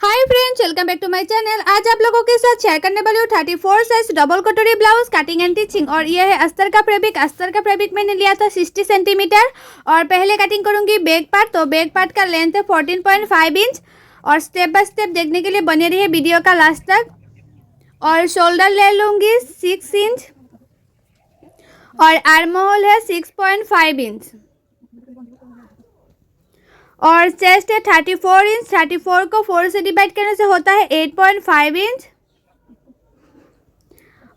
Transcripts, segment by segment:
Hi friends, welcome back to my channel. आज आप लोगों के साथ शेयर करने वाली हूँ 34 साइज डबल कटोरी ब्लाउज कटिंग एंड टिचिंग। और ये है अस्तर का फैब्रिक। अस्तर का फैब्रिक मैंने लिया था 60 सेंटीमीटर। और पहले कटिंग करूंगी बैक पार्ट। तो बैक पार्ट का लेंथ है 14.5 इंच। और स्टेप बाय स्टेप देखने के लिए बने रहिए वीडियो का लास्ट तक। और शोल्डर ले लूंगी 6 इंच और आर्म होल है 6.5 इंच। और चेस्ट है 34 इंच। 34 को 4 से डिवाइड करने से होता है 8.5 इंच।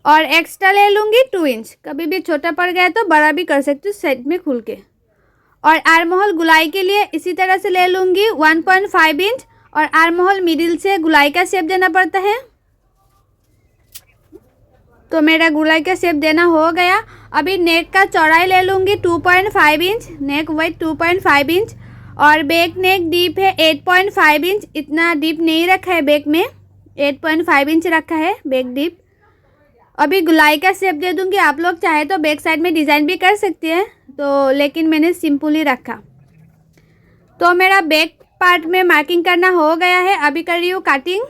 और एक्स्ट्रा ले लूंगी 2 इंच। कभी भी छोटा पड़ गया तो बड़ा भी कर सकती हूँ साइड में खुल के। और आर्म होल गुलाई के लिए इसी तरह से ले लूंगी 1.5 इंच। और आर्म होल मिडिल से गुलाई का शेप देना पड़ता है। तो मेरा गुलाई का शेप देना हो गया। अभी नेक का चौड़ाई ले लूंगी 2.5 इंच। नेक वाइड 2.5 इंच। और बैक नेक डीप है 8.5 इंच। इतना डीप नहीं रखा है बैक में, 8.5 इंच रखा है बैक डीप। अभी गुलाई का शेप दे दूंगी। आप लोग चाहे तो बैक साइड में डिज़ाइन भी कर सकते हैं, तो लेकिन मैंने सिंपल ही रखा। तो मेरा बैक पार्ट में मार्किंग करना हो गया है। अभी कर रही हूँ कटिंग।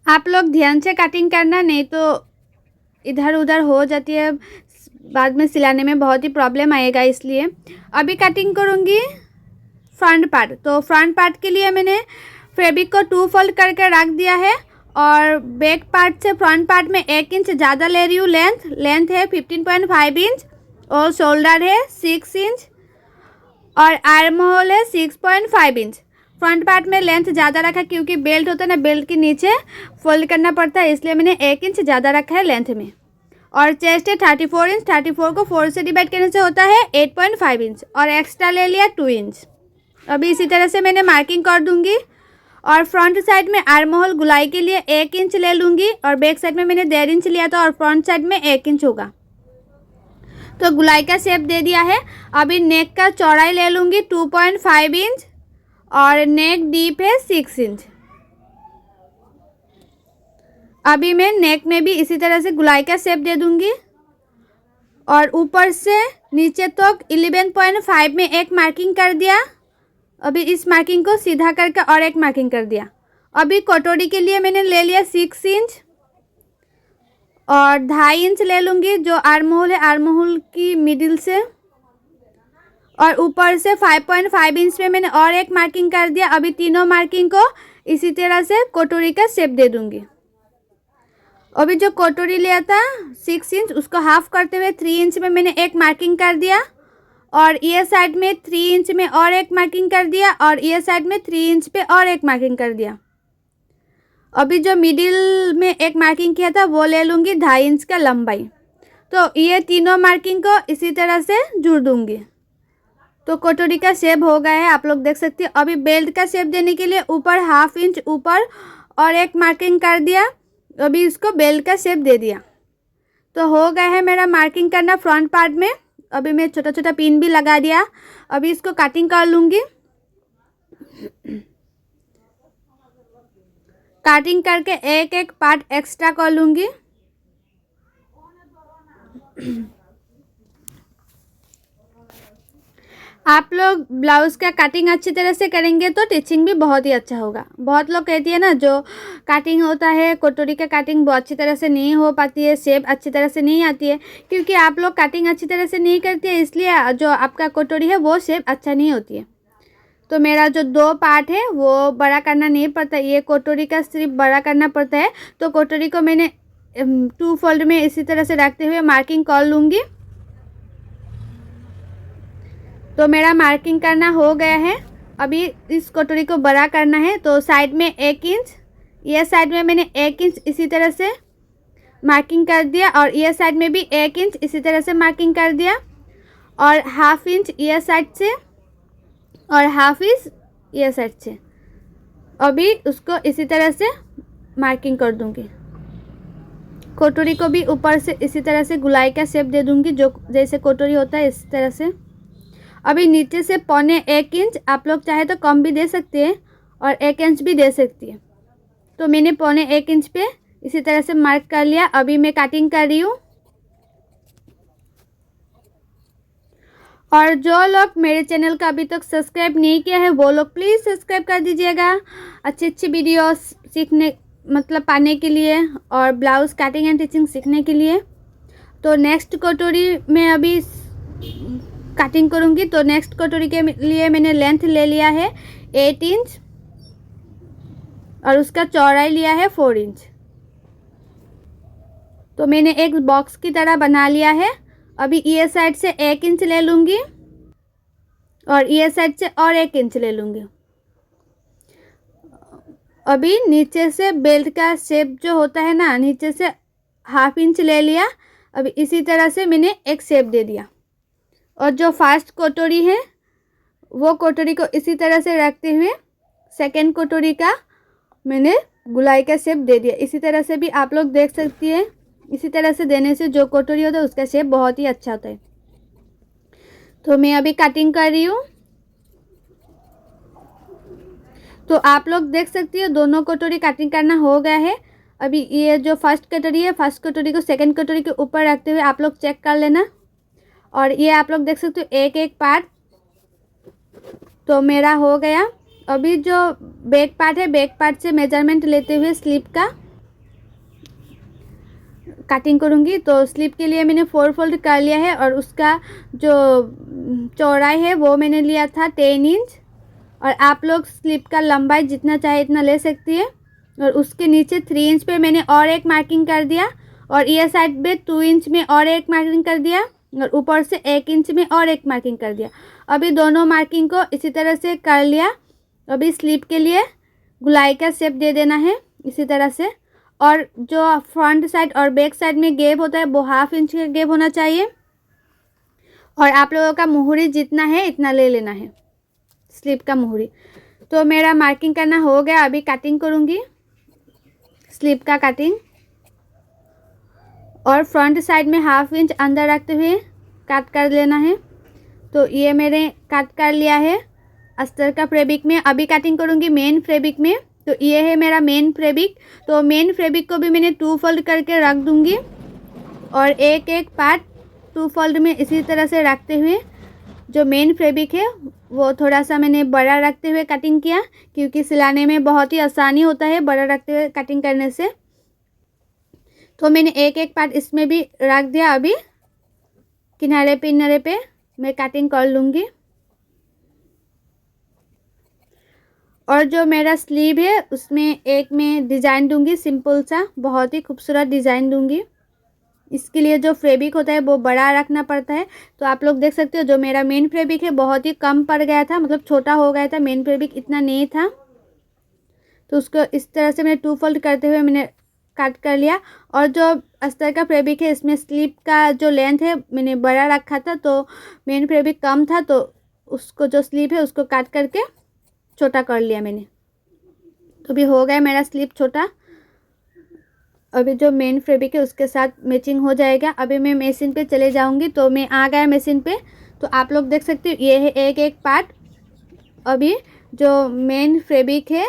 आप लोग ध्यान से कटिंग करना, नहीं तो इधर उधर हो जाती है, बाद में सिलाने में बहुत ही प्रॉब्लम आएगा। इसलिए अभी कटिंग करूँगी फ्रंट पार्ट। तो फ्रंट पार्ट के लिए मैंने फैब्रिक को 2 फोल्ड करके रख दिया है। और बैक पार्ट से फ्रंट पार्ट में 1 इंच ज़्यादा ले रही हूँ। लेंथ है 15.5 इंच। और शोल्डर है 6 इंच। और आर्म होल है 6.5 इंच। फ्रंट पार्ट में लेंथ ज़्यादा रखा क्योंकि बेल्ट होता है ना, बेल्ट के नीचे फोल्ड करना पड़ता है, इसलिए मैंने 1 इंच ज़्यादा रखा है लेंथ में। और चेस्ट है 34 इंच। 34 को 4 से डिवाइड करने से होता है 8.5 इंच। और एक्स्ट्रा ले लिया 2 इंच। अभी इसी तरह से मैंने मार्किंग कर दूंगी। और फ्रंट साइड में आर्म होल गुलाई के लिए 1 इंच ले लूँगी। और बैक साइड में मैंने 1.5 इंच लिया था और फ्रंट साइड में 1 इंच होगा। तो गुलाई का शेप दे दिया है। अभी नेक का चौड़ाई ले लूँगी 2.5 इंच। और नेक डीप है 6 इंच। अभी मैं नेक में भी इसी तरह से गुलाई का शेप दे दूँगी। और ऊपर से नीचे तक 11.5 में एक मार्किंग कर दिया। अभी इस मार्किंग को सीधा करके और एक मार्किंग कर दिया। अभी कटोरी के लिए मैंने ले लिया 6 इंच। और 2.5 इंच ले लूँगी जो आर्म होल है, आर्म होल की मिडिल से। और ऊपर से 5.5 इंच में मैंने और एक मार्किंग कर दिया। अभी तीनों मार्किंग को इसी तरह से कटोरी का शेप दे दूँगी। अभी जो कटोरी लिया था 6 इंच, उसको हाफ करते हुए 3 इंच में मैंने एक मार्किंग कर दिया। और ये साइड में 3 इंच में और एक मार्किंग कर दिया। और ये साइड में 3 इंच पे और एक मार्किंग कर दिया। अभी जो मिडिल में एक मार्किंग किया था वो ले लूँगी 2.5 इंच का लंबाई। तो ये तीनों मार्किंग को इसी तरह से जुड़ दूँगी। तो कटोरी का शेप हो गया है, आप लोग देख सकते हैं। अभी बेल्ट का शेप देने के लिए ऊपर 1/2 इंच ऊपर और एक मार्किंग कर दिया। अभी इसको बेल्ट का शेप दे दिया। तो हो गया है मेरा मार्किंग करना फ्रंट पार्ट में। अभी मैं छोटा छोटा पिन भी लगा दिया। अभी इसको कटिंग कर लूँगी। कटिंग करके एक एक पार्ट एक्स्ट्रा कर लूँगी। आप लोग ब्लाउज़ का कटिंग अच्छी तरह से करेंगे तो टिचिंग भी बहुत ही अच्छा होगा। बहुत लोग कहती है ना, जो कटिंग होता है कटोरी का कटिंग बहुत अच्छी तरह से नहीं हो पाती है, शेप अच्छी तरह से नहीं आती है, क्योंकि आप लोग कटिंग अच्छी तरह से नहीं करती है, इसलिए जो आपका कटोरी है वो शेप अच्छा नहीं होती है। तो मेरा जो 2 पार्ट है वो बड़ा करना नहीं पड़ता, ये कटोरी का सिर्फ बड़ा करना पड़ता है। तो कटोरी को मैंने 2 फोल्ड में इसी तरह से रखते हुए मार्किंग कर लूँगी। तो मेरा मार्किंग करना हो गया है। अभी इस कटोरी को बड़ा करना है। तो साइड में 1 इंच, ये साइड में मैंने 1 इंच इसी तरह से मार्किंग कर दिया। और ये साइड में भी 1 इंच इसी तरह से मार्किंग कर दिया। और 1/2 इंच ये साइड से और 1/2 इंच ये साइड से। अभी उसको इसी तरह से मार्किंग कर दूंगी। कटोरी को भी ऊपर से इसी तरह से गुलाई का शेप दे दूंगी, जो जैसे कटोरी होता है इस तरह से। अभी नीचे से 1.25 इंच, आप लोग चाहे तो कम भी दे सकते हैं और 1 इंच भी दे सकती है। तो मैंने 1.25 इंच पे इसी तरह से मार्क कर लिया। अभी मैं कटिंग कर रही हूँ। और जो लोग मेरे चैनल का अभी तक सब्सक्राइब नहीं किया है वो लोग प्लीज़ सब्सक्राइब कर दीजिएगा, अच्छी अच्छी वीडियोस सीखने मतलब पाने के लिए और ब्लाउज़ कटिंग एंड स्टिचिंग सीखने के लिए। तो नेक्स्ट कटोरी में अभी कटिंग करूँगी। तो नेक्स्ट कटोरी के लिए मैंने लेंथ ले लिया है 8 इंच और उसका चौड़ाई लिया है 4 इंच। तो मैंने एक बॉक्स की तरह बना लिया है। अभी ये साइड से 1 इंच ले लूँगी और ये साइड से और 1 इंच ले लूँगी। अभी नीचे से बेल्ट का शेप जो होता है ना, नीचे से ½ इंच ले लिया। अभी इसी तरह से मैंने एक शेप दे दिया और जो फर्स्ट कटोरी है वो कटोरी को इसी तरह से रखते हुए सेकेंड कटोरी का मैंने गुलाई का शेप दे दिया। इसी तरह से भी आप लोग देख सकती है। इसी तरह से देने से जो कटोरी होता है उसका शेप बहुत ही अच्छा होता है। तो मैं अभी कटिंग कर रही हूँ। तो आप लोग देख सकती है दोनों कटोरी कटिंग करना हो गया है। अभी ये जो फर्स्ट कटोरी है, फर्स्ट कटोरी को सेकंड कटोरी के ऊपर रखते हुए आप लोग चेक कर लेना। और ये आप लोग देख सकते हो एक एक पार्ट तो मेरा हो गया। अभी जो बैक पार्ट है, बैक पार्ट से मेजरमेंट लेते हुए स्लीव का कटिंग करूँगी। तो स्लीव के लिए मैंने 4 फोल्ड कर लिया है और उसका जो चौड़ाई है वो मैंने लिया था 10 इंच। और आप लोग स्लीव का लंबाई जितना चाहे इतना ले सकती है। और उसके नीचे 3 इंच पे मैंने और एक मार्किंग कर दिया और ये साइड पे 2 इंच में और एक मार्किंग कर दिया और ऊपर से 1 इंच में और एक मार्किंग कर दिया। अभी दोनों मार्किंग को इसी तरह से कर लिया। अभी स्लीव के लिए गुलाई का शेप दे देना है इसी तरह से। और जो फ्रंट साइड और बैक साइड में गैप होता है वो ½ इंच का गैप होना चाहिए। और आप लोगों का मुहूरी जितना है इतना ले लेना है, स्लीव का मुहूरी। तो मेरा मार्किंग करना हो गया। अभी कटिंग करूँगी स्लीव का कटिंग। और फ्रंट साइड में ½ इंच अंदर रखते हुए कट कर लेना है। तो ये मैंने कट कर लिया है अस्तर का फैब्रिक में। अभी कटिंग करूँगी मेन फैब्रिक में। तो ये है मेरा मेन फैब्रिक। तो मेन फैब्रिक को भी मैंने 2 फोल्ड करके रख दूँगी और एक एक पार्ट 2 फोल्ड में इसी तरह से रखते हुए जो मेन फैब्रिक है वो थोड़ा सा मैंने बड़ा रखते हुए कटिंग किया, क्योंकि सिलाने में बहुत ही आसानी होता है बड़ा रखते हुए कटिंग करने से। तो मैंने एक एक पार्ट इसमें भी रख दिया। अभी किनारे पे मैं कटिंग कर लूँगी। और जो मेरा स्लीव है उसमें एक मैं डिज़ाइन दूंगी, सिंपल सा बहुत ही खूबसूरत डिज़ाइन दूंगी। इसके लिए जो फैब्रिक होता है वो बड़ा रखना पड़ता है। तो आप लोग देख सकते हो जो मेरा मेन फैब्रिक है बहुत ही कम पड़ गया था, मतलब छोटा हो गया था, मेन फैब्रिक इतना नहीं था। तो उसको इस तरह से मैंने 2 फोल्ड करते हुए मैंने कट कर लिया। और जो अस्तर का फैब्रिक है इसमें स्लीव का जो लेंथ है मैंने बड़ा रखा था, तो मेन फैब्रिक कम था, तो उसको जो स्लीव है उसको काट करके छोटा कर लिया मैंने। तो अभी हो गया मेरा स्लीव छोटा। अभी जो मेन फैब्रिक है उसके साथ मैचिंग हो जाएगा। अभी मैं मशीन पे चले जाऊंगी। तो मैं आ गया मशीन पे। तो आप लोग देख सकते हो ये है एक एक पार्ट। अभी जो मेन फैब्रिक है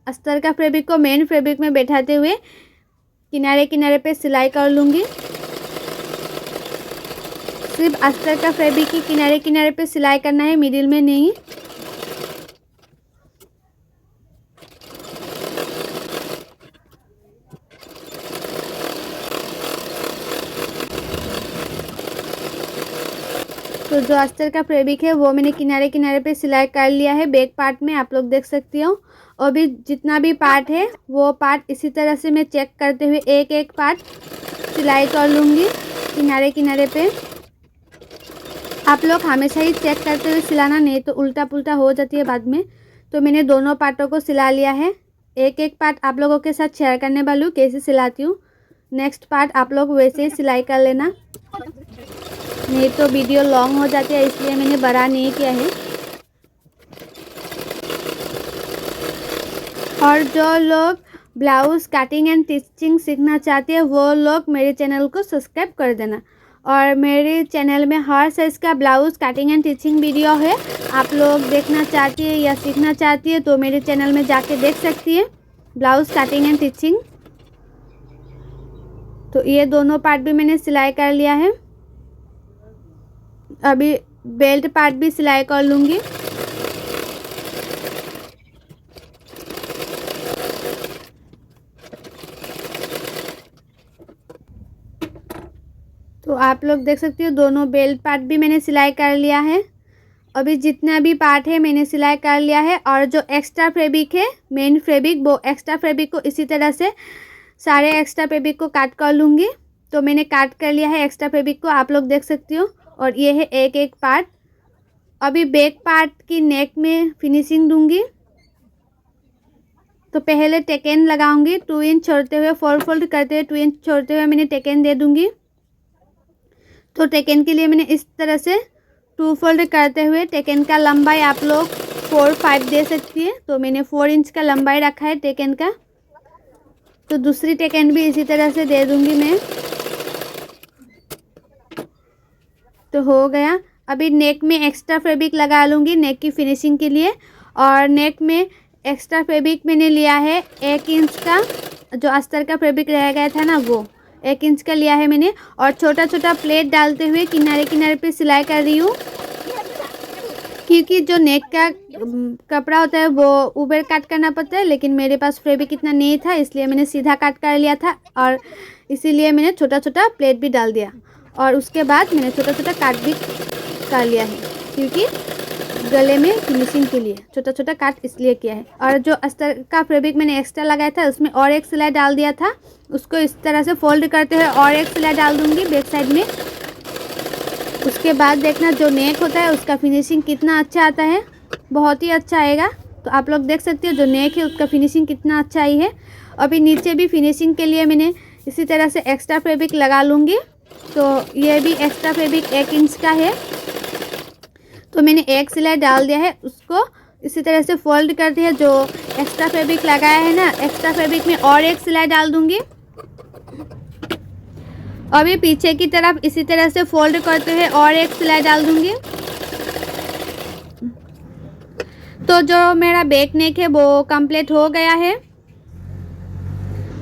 अस्तर का फैब्रिक को मेन फैब्रिक में बैठाते हुए किनारे पे सिलाई कर लूँगी। सिर्फ अस्तर का फैब्रिक की किनारे पे सिलाई करना है, मिडिल में नहीं। तो जो अस्तर का फैब्रिक है वो मैंने किनारे पे सिलाई कर लिया है बैक पार्ट में, आप लोग देख सकती हो। और भी जितना भी पार्ट है वो पार्ट इसी तरह से मैं चेक करते हुए एक एक पार्ट सिलाई कर लूँगी किनारे पे। आप लोग हमेशा ही चेक करते हुए सिलाना, नहीं तो उल्टा पुल्टा हो जाती है बाद में। तो मैंने दोनों पार्टों को सिला लिया है। एक एक पार्ट आप लोगों के साथ शेयर करने वाली हूँ कैसे सिलाती हूँ। नेक्स्ट पार्ट आप लोग वैसे ही सिलाई कर लेना, नहीं तो वीडियो लॉन्ग हो जाती है, इसलिए मैंने बड़ा नहीं किया है। और जो लोग ब्लाउज़ कटिंग एंड स्टिचिंग सीखना चाहते हैं वो लोग मेरे चैनल को सब्सक्राइब कर देना। और मेरे चैनल में हर साइज़ का blouse cutting and stitching video है। आप लोग देखना चाहती है या सीखना चाहती है तो मेरे चैनल में जाके देख सकती है ब्लाउज़ कटिंग एंड स्टिचिंग। तो ये दोनों पार्ट भी मैंने सिलाई कर लिया है। अभी बेल्ट पार्ट भी सिलाई कर लूँगी। तो आप लोग देख सकते हो दोनों बेल्ट पार्ट भी मैंने सिलाई कर लिया है। अभी जितना भी पार्ट है मैंने सिलाई कर लिया है। और जो एक्स्ट्रा फैब्रिक है, मेन फैब्रिक, वो एक्स्ट्रा फैब्रिक को इसी तरह से सारे एक्स्ट्रा फैब्रिक को काट कर लूँगी। तो मैंने काट कर लिया है एक्स्ट्रा फैब्रिक को, आप लोग देख सकते हो। और ये है एक एक पार्ट। अभी बैक पार्ट की नेक में फिनिशिंग दूंगी। तो पहले टेकन लगाऊंगी, 2 इंच छोड़ते हुए, 4 फोल्ड करते हुए 2 इंच छोड़ते हुए मैंने टेकन दे दूंगी। तो टेकन के लिए मैंने इस तरह से 2 फोल्ड करते हुए टेकन का लंबाई आप लोग 4-5 दे सकती है। तो मैंने 4 इंच का लंबाई रखा है टेकन का। तो दूसरी टेकन भी इसी तरह से दे दूंगी मैं। तो हो गया। अभी नेक में एक्स्ट्रा फैब्रिक लगा लूँगी नेक की फिनिशिंग के लिए। और नेक में एक्स्ट्रा फैब्रिक मैंने लिया है 1 इंच का, जो अस्तर का फैब्रिक रह गया था ना, वो 1 इंच का लिया है मैंने। और छोटा छोटा प्लेट डालते हुए किनारे किनारे पे सिलाई कर रही हूँ, क्योंकि जो नेक का कपड़ा होता है वो ऊपर काट करना पड़ता है, लेकिन मेरे पास फैब्रिक इतना नहीं था, इसलिए मैंने सीधा काट कर लिया था। और इसीलिए मैंने छोटा छोटा प्लेट भी डाल दिया। और उसके बाद मैंने छोटा छोटा काट भी कर लिया है, क्योंकि गले में फिनिशिंग के लिए छोटा छोटा काट इसलिए किया है। और जो अस्तर का फैब्रिक मैंने एक्स्ट्रा लगाया था उसमें और एक सिलाई डाल दिया था, उसको इस तरह से फोल्ड करते हुए और एक सिलाई डाल दूंगी बैक साइड में। उसके बाद देखना जो नेक होता है उसका फिनिशिंग कितना अच्छा आता है, बहुत ही अच्छा आएगा। तो आप लोग देख सकते हो जो नेक है उसका फिनिशिंग कितना अच्छा आई है। अभी नीचे भी फिनिशिंग के लिए मैंने इसी तरह से एक्स्ट्रा फैब्रिक लगा लूँगी। तो ये भी एक्स्ट्रा फैब्रिक 1 इंच का है। तो मैंने एक सिलाई डाल दिया है, उसको इसी तरह से फोल्ड करते हैं। जो एक्स्ट्रा फैब्रिक लगाया है ना, एक्स्ट्रा फैब्रिक में और एक सिलाई डाल दूंगी। अभी पीछे की तरफ इसी तरह से फोल्ड करते हुए और एक सिलाई डाल दूंगी। तो जो मेरा बैक नेक है वो कंप्लीट हो गया है।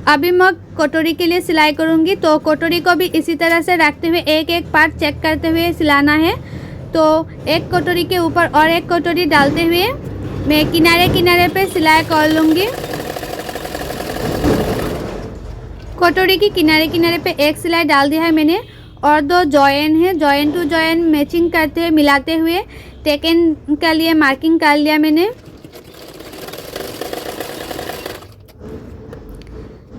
अभी मैं कटोरी के लिए सिलाई करूंगी। तो कटोरी को भी इसी तरह से रखते हुए एक एक पार्ट चेक करते हुए सिलाना है। तो एक कटोरी के ऊपर और एक कटोरी डालते हुए मैं किनारे किनारे पे सिलाई कर लूँगी। कटोरी की किनारे किनारे पे एक सिलाई डाल दिया है मैंने। और 2 जॉइन है, जॉइन टू जॉइन मैचिंग करते हुए मिलाते हुए टेकन के लिए मार्किंग कर लिया मैंने।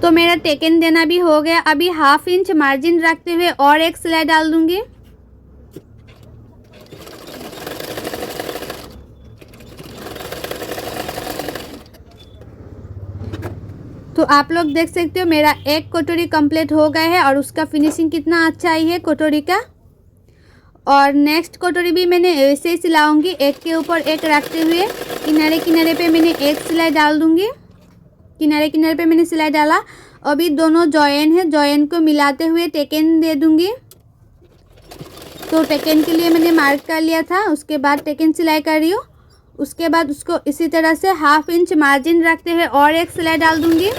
तो मेरा टेकन देना भी हो गया। अभी 1/2 इंच मार्जिन रखते हुए और एक सिलाई डाल दूंगी। तो आप लोग देख सकते हो मेरा एक कटोरी कंप्लीट हो गया है और उसका फिनिशिंग कितना अच्छा आई है कटोरी का। और नेक्स्ट कटोरी भी मैंने ऐसे ही सिलाऊंगी, एक के ऊपर एक रखते हुए किनारे किनारे पे मैंने एक सिलाई डाल दूंगी। किनारे किनारे पे मैंने सिलाई डाला। अभी दोनों जॉइन है, जॉइन को मिलाते हुए टेकन दे दूंगी। तो टेकन के लिए मैंने मार्क कर लिया था, उसके बाद टेकन सिलाई कर रही हूँ। उसके बाद उसको इसी तरह से 1/2 इंच मार्जिन रखते हुए और एक सिलाई डाल दूंगी।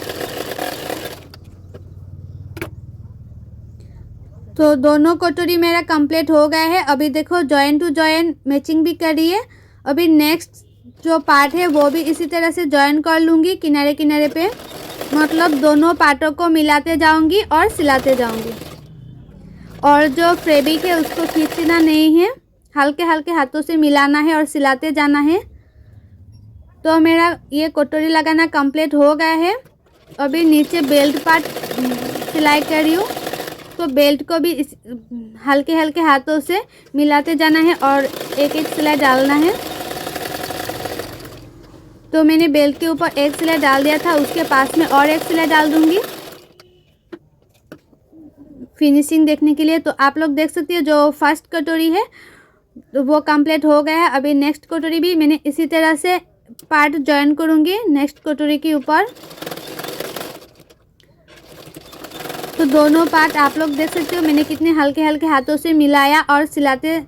तो दोनों कटोरी मेरा कंप्लीट हो गया है। अभी देखो जॉइन टू जॉइन मैचिंग भी कर रही है। अभी नेक्स्ट जो पार्ट है वो भी इसी तरह से जॉइन कर लूँगी किनारे किनारे पे, मतलब दोनों पार्टों को मिलाते जाऊँगी और सिलाते जाऊँगी। और जो फैब्रिक है उसको खींचना नहीं है, हल्के हल्के हाथों से मिलाना है और सिलाते जाना है। तो मेरा ये कटोरी लगाना कंप्लीट हो गया है। अभी नीचे बेल्ट पार्ट सिलाई कर रही हूँ। तो बेल्ट को भी हल्के हल्के हाथों से मिलाते जाना है और एक एक सिलाई डालना है। तो मैंने बेल्ट के ऊपर एक सिलाई डाल दिया था, उसके पास में और एक सिलाई डाल दूंगी फिनिशिंग देखने के लिए। तो आप लोग देख सकते हो जो फर्स्ट कटोरी है तो वो कंप्लीट हो गया है। अभी नेक्स्ट कटोरी भी मैंने इसी तरह से पार्ट जॉइन करूँगी नेक्स्ट कटोरी के ऊपर। तो दोनों पार्ट आप लोग देख सकते हो मैंने कितने हल्के हल्के हाथों से मिलाया और सिलाते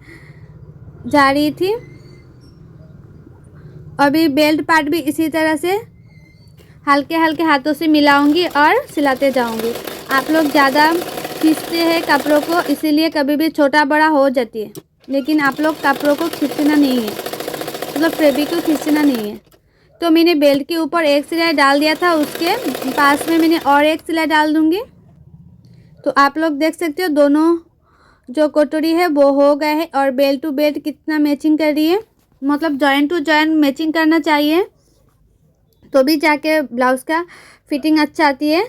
जा रही थी। अभी बेल्ट पार्ट भी इसी तरह से हल्के हल्के हाथों से मिलाऊंगी और सिलाते जाऊंगी। आप लोग ज़्यादा खींचते हैं कपड़ों को, इसीलिए कभी भी छोटा बड़ा हो जाती है। लेकिन आप लोग कपड़ों को खींचना नहीं है, मतलब फैब्रिक को खींचना नहीं है। तो मैंने बेल्ट के ऊपर एक सिलाई डाल दिया था, उसके पास में मैंने और एक सिलाई डाल दूँगी। तो आप लोग देख सकते हो दोनों जो कटोरी है वो हो गए हैं और बेल्ट टू बेल्ट कितना मैचिंग कर रही है, मतलब जॉइंट टू जॉइंट मैचिंग करना चाहिए, तो भी जाके ब्लाउज़ का फिटिंग अच्छा आती है।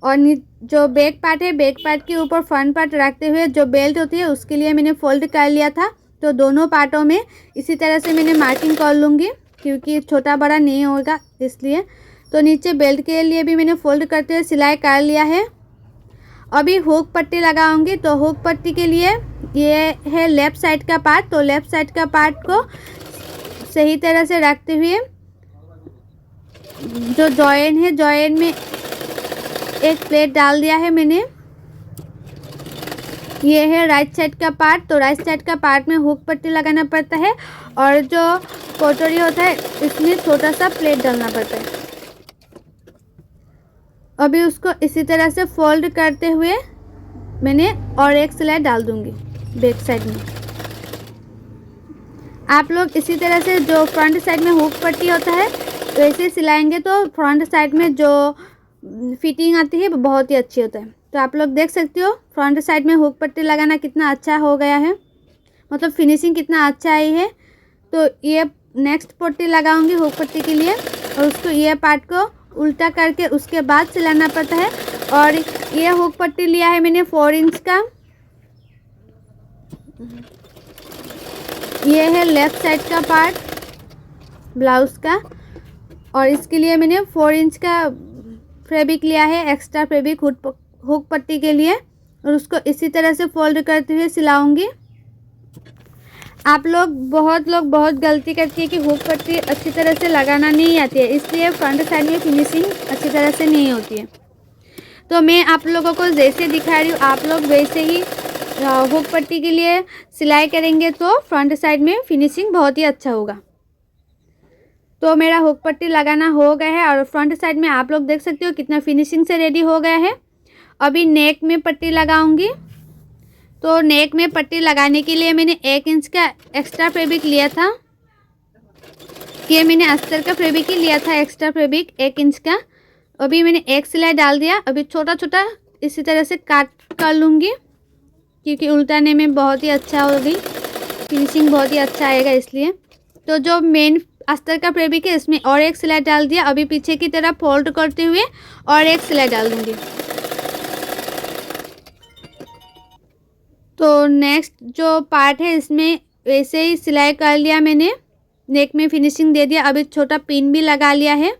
और जो बैक पार्ट है, बैक पार्ट के ऊपर फ्रंट पार्ट रखते हुए जो बेल्ट होती है उसके लिए मैंने फोल्ड कर लिया था। तो दोनों पार्टों में इसी तरह से मैंने मार्किंग कर लूँगी, क्योंकि छोटा बड़ा नहीं होगा इसलिए। तो नीचे बेल्ट के लिए भी मैंने फोल्ड करते हुए सिलाई कर लिया है। अभी हुक पट्टी लगाऊंगी। तो हुक पट्टी के लिए ये है लेफ़्ट साइड का पार्ट। तो लेफ़्ट साइड का पार्ट को सही तरह से रखते हुए जो जॉइन है, जॉइन में एक प्लेट डाल दिया है मैंने। ये है राइट साइड का पार्ट। तो राइट साइड का पार्ट में हुक पट्टी लगाना पड़ता है और जो कटोरी होता है इसमें छोटा सा प्लेट डालना पड़ता है। अभी उसको इसी तरह से फोल्ड करते हुए मैंने और एक सिलाई डाल दूंगी बैक साइड में। आप लोग इसी तरह से जो फ्रंट साइड में हुक पट्टी होता है वैसे सिलाएंगे तो फ्रंट साइड में जो फिटिंग आती है वो बहुत ही अच्छी होता है। तो आप लोग देख सकते हो फ्रंट साइड में हुक पट्टी लगाना कितना अच्छा हो गया है, मतलब फिनिशिंग कितना अच्छा आई है। तो ये नेक्स्ट पट्टी लगाऊंगी हुक पट्टी के लिए और उसको ये पार्ट को उल्टा करके उसके बाद सिलाना पड़ता है। और ये हुक पट्टी लिया है मैंने 4 इंच का। ये है लेफ़्ट साइड का पार्ट ब्लाउज़ का और इसके लिए मैंने 4 इंच का फैब्रिक लिया है, एक्स्ट्रा फैब्रिक हुक पट्टी के लिए, और उसको इसी तरह से फोल्ड करते हुए सिलाऊंगी। आप लोग बहुत गलती करती है कि हुक पट्टी अच्छी तरह से लगाना नहीं आती है, इसलिए फ्रंट साइड में फिनिशिंग अच्छी तरह से नहीं होती है। तो मैं आप लोगों को जैसे दिखा रही हूँ आप लोग वैसे ही हुक पट्टी के लिए सिलाई करेंगे तो फ्रंट साइड में फिनिशिंग बहुत ही अच्छा होगा। तो मेरा हुक पट्टी लगाना हो गया है और फ्रंट साइड में आप लोग देख सकते हो कितना फिनिशिंग से रेडी हो गया है। अभी नेक में पट्टी लगाऊंगी। तो नेक में पट्टी लगाने के लिए मैंने 1 इंच का एक्स्ट्रा फैब्रिक लिया था। ये मैंने अस्तर का फैब्रिक ही लिया था, एक्स्ट्रा फैब्रिक 1 इंच का। अभी मैंने एक सिलाई डाल दिया। अभी छोटा छोटा इसी तरह से काट कर लूँगी, क्योंकि उल्टाने में बहुत ही अच्छा होगी, फिनिशिंग बहुत ही अच्छा आएगा इसलिए। तो जो मेन अस्तर का फैब्रिक है इसमें और एक सिलाई डाल दिया। अभी पीछे की तरफ फोल्ड करते हुए और एक सिलाई डाल दूँगी। तो नेक्स्ट जो पार्ट है इसमें वैसे ही सिलाई कर लिया मैंने, नेक में फिनिशिंग दे दिया। अभी छोटा पिन भी लगा लिया है,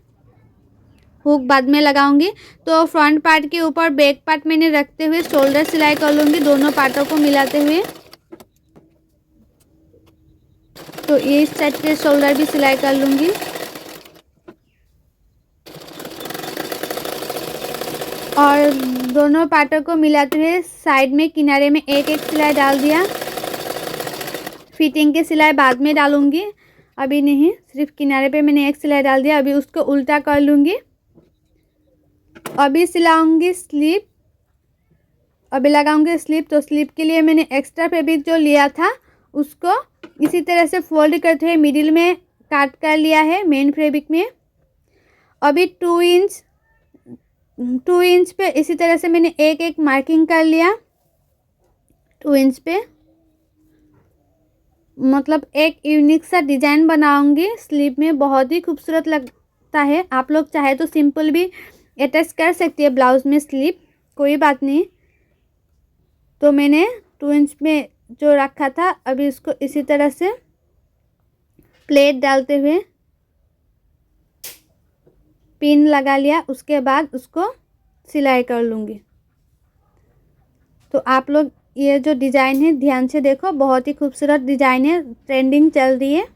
हुक बाद में लगाऊंगी। तो फ्रंट पार्ट के ऊपर बैक पार्ट मैंने रखते हुए शोल्डर सिलाई कर लूँगी, दोनों पार्टों को मिलाते हुए। तो ये इस साइड पे शोल्डर भी सिलाई कर लूँगी। और दोनों पार्टों को मिलाते हुए साइड में किनारे में एक एक सिलाई डाल दिया। फिटिंग की सिलाई बाद में डालूंगी, अभी नहीं, सिर्फ किनारे पे मैंने एक सिलाई डाल दिया। अभी उसको उल्टा कर लूँगी। अभी सिलाऊंगी स्लीप, अभी लगाऊंगी स्लीप। तो स्लीप के लिए मैंने एक्स्ट्रा फैब्रिक जो लिया था उसको इसी तरह से फोल्ड करते हुए मिडिल में काट कर लिया है मेन फैब्रिक में। अभी 2 इंच पे इसी तरह से मैंने एक एक मार्किंग कर लिया 2 इंच पे, मतलब एक यूनिक सा डिज़ाइन बनाऊंगी स्लीव में, बहुत ही खूबसूरत लगता है। आप लोग चाहे तो सिंपल भी अटैच कर सकती है ब्लाउज़ में स्लीव, कोई बात नहीं। तो मैंने 2 इंच में जो रखा था अभी इसको इसी तरह से प्लेट डालते हुए पिन लगा लिया, उसके बाद उसको सिलाई कर लूँगी। तो आप लोग ये जो डिज़ाइन है ध्यान से देखो, बहुत ही खूबसूरत डिज़ाइन है, ट्रेंडिंग चल रही है।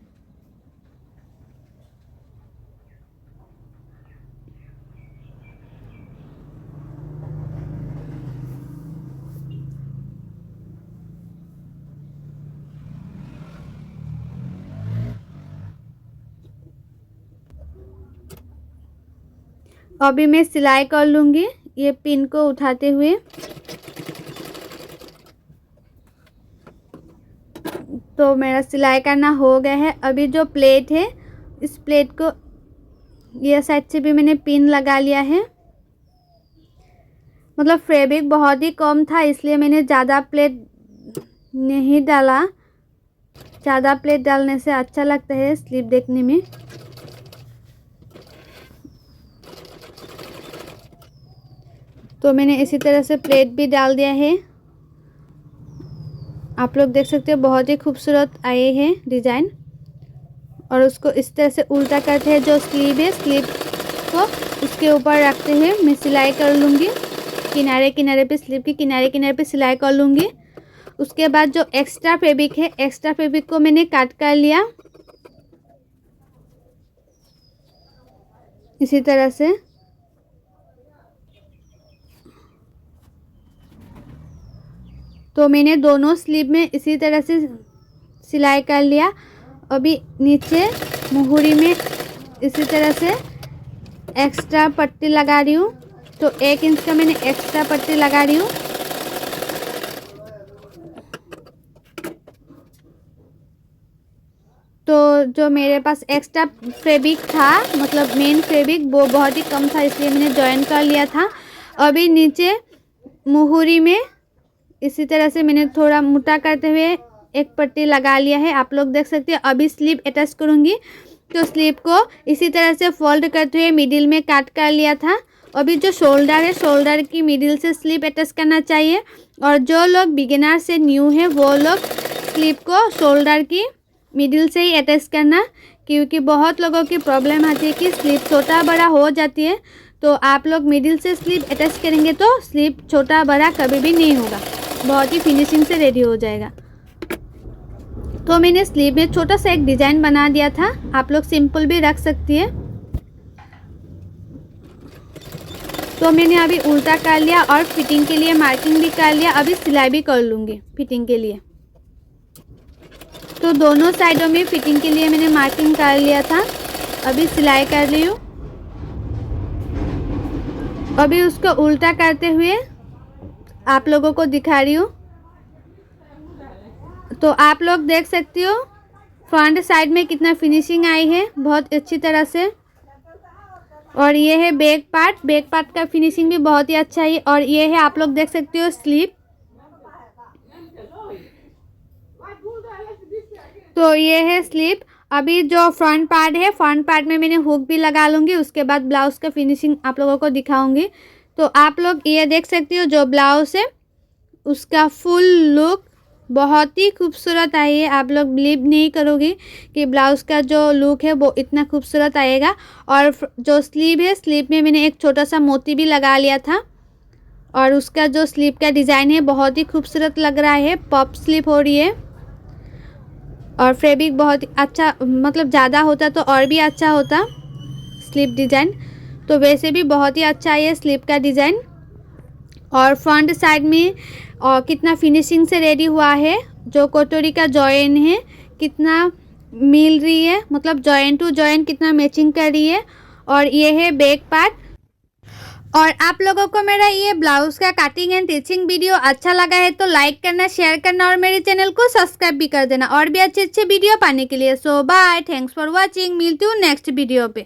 अभी मैं सिलाई कर लूँगी ये पिन को उठाते हुए। तो मेरा सिलाई करना हो गया है। अभी जो प्लेट है, इस प्लेट को ये साइड से भी मैंने पिन लगा लिया है। मतलब फैब्रिक बहुत ही कम था, इसलिए मैंने ज़्यादा प्लेट नहीं डाला। ज़्यादा प्लेट डालने से अच्छा लगता है स्लीव देखने में। तो मैंने इसी तरह से प्लेट भी डाल दिया है। आप लोग देख सकते हो बहुत ही खूबसूरत आए हैं डिज़ाइन। और उसको इस तरह से उल्टा करते हैं। जो स्लीव है, स्लीव को उसके ऊपर रखते हैं। मैं सिलाई कर लूँगी किनारे किनारे पे, स्लीव के किनारे किनारे पे सिलाई कर लूँगी। उसके बाद जो एक्स्ट्रा फैब्रिक है, एक्स्ट्रा फैब्रिक को मैंने काट कर लिया इसी तरह से। तो मैंने दोनों स्लीव में इसी तरह से सिलाई कर लिया। अभी नीचे मुहूरी में इसी तरह से एक्स्ट्रा पट्टी लगा रही हूँ। तो 1 इंच का मैंने एक्स्ट्रा पट्टी लगा रही हूँ। तो जो मेरे पास एक्स्ट्रा फैब्रिक था, मतलब मेन फैब्रिक, वो बहुत ही कम था, इसलिए मैंने जॉइन कर लिया था। अभी नीचे मुहूरी में इसी तरह से मैंने थोड़ा मोटा करते हुए एक पट्टी लगा लिया है। आप लोग देख सकते हैं। अभी स्लीव अटैच करूँगी, तो स्लीव को इसी तरह से फोल्ड करते हुए मिडिल में काट कर लिया था। अभी जो शोल्डर है, शोल्डर की मिडिल से स्लीव अटैच करना चाहिए। और जो लोग बिगिनर से न्यू है, वो लोग स्लीव को शोल्डर की मिडिल से ही अटैच करना, क्योंकि बहुत लोगों की प्रॉब्लम आती है कि स्लीव छोटा बड़ा हो जाती है। तो आप लोग मिडिल से स्लीव अटैच करेंगे तो स्लीव छोटा बड़ा कभी भी नहीं होगा, बहुत ही फिनिशिंग से रेडी हो जाएगा। तो मैंने स्लीव में छोटा सा एक डिज़ाइन बना दिया था। आप लोग सिंपल भी रख सकती है। तो मैंने अभी उल्टा कर लिया और फिटिंग के लिए मार्किंग भी कर लिया। अभी सिलाई भी कर लूँगी फिटिंग के लिए। तो दोनों साइडों में फिटिंग के लिए मैंने मार्किंग कर लिया था। अभी सिलाई कर रही हूँ। अभी उसको उल्टा करते हुए आप लोगों को दिखा रही हूँ। तो आप लोग देख सकती हो फ्रंट साइड में कितना फिनिशिंग आई है, बहुत अच्छी तरह से। और ये है बैक पार्ट, बैक पार्ट का फिनिशिंग भी बहुत ही अच्छा है। और ये है, आप लोग देख सकते हो, स्लीव। तो ये है स्लीव। अभी जो फ्रंट पार्ट है, फ्रंट पार्ट में मैंने हुक भी लगा लूँगी। उसके बाद ब्लाउज़ का फिनिशिंग आप लोगों को दिखाऊंगी। तो आप लोग ये देख सकती हो, जो ब्लाउज़ है उसका फुल लुक बहुत ही खूबसूरत आई है। आप लोग बिलीव नहीं करोगे कि ब्लाउज़ का जो लुक है वो इतना खूबसूरत आएगा। और जो स्लीव है, स्लीव में मैंने एक छोटा सा मोती भी लगा लिया था। और उसका जो स्लीव का डिज़ाइन है बहुत ही खूबसूरत लग रहा है। पॉप स्लीव हो रही है। और फैब्रिक बहुत अच्छा, मतलब ज़्यादा होता तो और भी अच्छा होता स्लीव डिज़ाइन। तो वैसे भी बहुत ही अच्छा है स्लीव का डिज़ाइन। और फ्रंट साइड में और कितना फिनिशिंग से रेडी हुआ है। जो कटोरी का जॉइन है कितना मिल रही है, मतलब जॉइन टू जॉइन कितना मैचिंग कर रही है। और ये है बैक पार्ट। और आप लोगों को मेरा ये ब्लाउज़ का कटिंग एंड टिचिंग वीडियो अच्छा लगा है तो लाइक करना, शेयर करना और मेरे चैनल को सब्सक्राइब भी कर देना और भी अच्छे अच्छे वीडियो पाने के लिए। सो बाय, थैंक्स फॉर वॉचिंग। मिलती हूँ नेक्स्ट वीडियो पे।